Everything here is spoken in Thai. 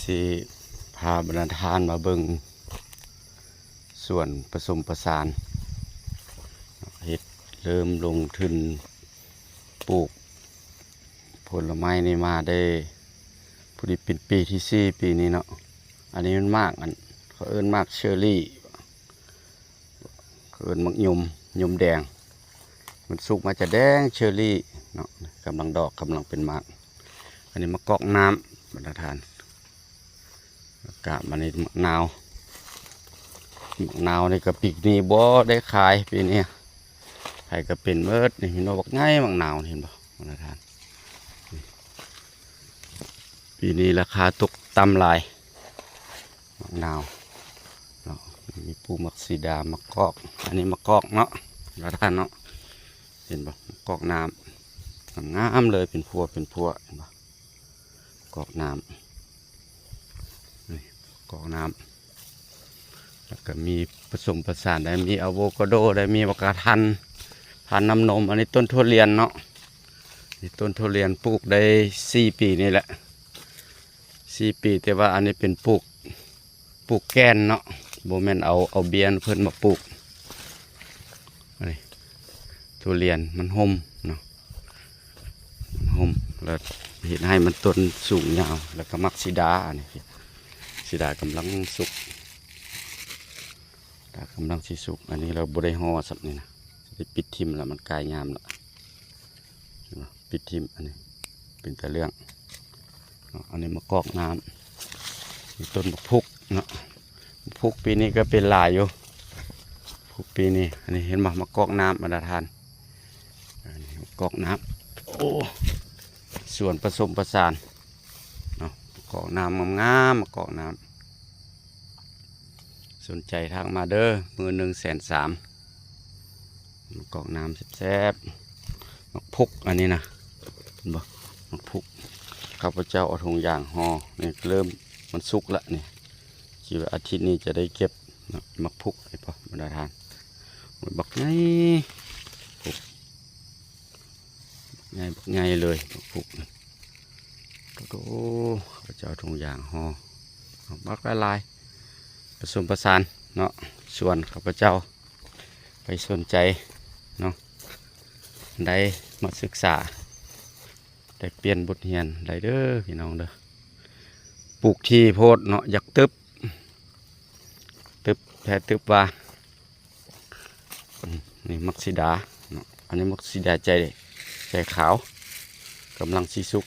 สิพาบรรดาทานมาเบิ่งส่วนผสมประสานเฮ็ดเริ่มลงทุนปลูกผลไม้นี่มาได้พอดีเป็นปีที่4ปีนี้เนาะอันนี้มันมากอันเขาเอิ้นมากเชอร์รี่เขาเอิ้นมักยมแดงมันสุกมาจะแดงเชอร์รี่เนาะกำลังดอกกำลังเป็นมากอันนี้มะกอกน้ำบรรดาทานกะมันนี่มะนาวนี่ก็ปีนี้บ่ได้ขายปีนี้ใครก็เป็นเมิดนี่เห็นบอกง่ายมะนาวเห็นบ่บรรดาทานปีนี้ราคาตกต่ำหลายมะนาวเนาะมีปูมักสีดามะกอกอันนี้มะกอกเนาะบรรดาทานเนาะเห็นบ่มะกอกน้ำงามเลยเป็นพวเห็นบ่กอกน้ำกอกน้ำแล้วก็มีผสมผสานได้มีอะโวคาโดได้มีมะกะทันพันน้ำนมอันนี้ต้นทุเรียนเนาะนี่ต้นทุเรียนปลูกได้4 ปีนี่แหละ4 ปีแต่ว่าอันนี้เป็นปลูกแกนเนาะโบแมนเอาเบียนเพิ่นมาปลูกทุเรียนมันห่มเนาะห่มแล้วเห็นให้มันต้นสูงยาวแล้วก็มักซิดาอันนี้ซิดากำลังสุกกำลังสิสุกอันนี้เราบริห่อสับนี่นะจะปิดทิมแล้วมันกลายงามแล้วปิดทิมอันนี้เป็นแต่เรื่องอันนี้มะกอกน้ำต้นมะพุกเนาะมะพุกปีนี้ก็เป็นหลายอยู่พุกปีนี้อันนี้เห็นมะกอกน้ำบรรดาทานอันนี้มะกอกน้ำโอ้ส่วนผสมประสานเนาะมะกอกน้ำงามมะกอกน้ำสนใจทางมาเด้อมือ130,000มะกอกน้ำแซ่บๆมะพุกอันนี้นะเห็นบ่มะพุกข้าพเจ้าเอาถุงยางห่อนี่เริ่มมันสุกแล้วนี่คิดว่าอาทิตย์นี้จะได้เก็บมะพุกไอ้พ่อบรรดาทานบักง่ายเลยมะพุกโอ้ข้าพเจ้าถุงยางห่อบักละลายผสมประสานเนาะส่วนข้าพเจ้าไปสนใจเนาะได้มาศึกษาได้เปลี่ยนบทเรียนได้เด้อพี่น้องเด้อปลูกที่โพดเนาะอยากตึบแพ้ตึบว่านี่มักซิดาเนาะอันนี้มักซิดาใจขาวกำลังสิสุก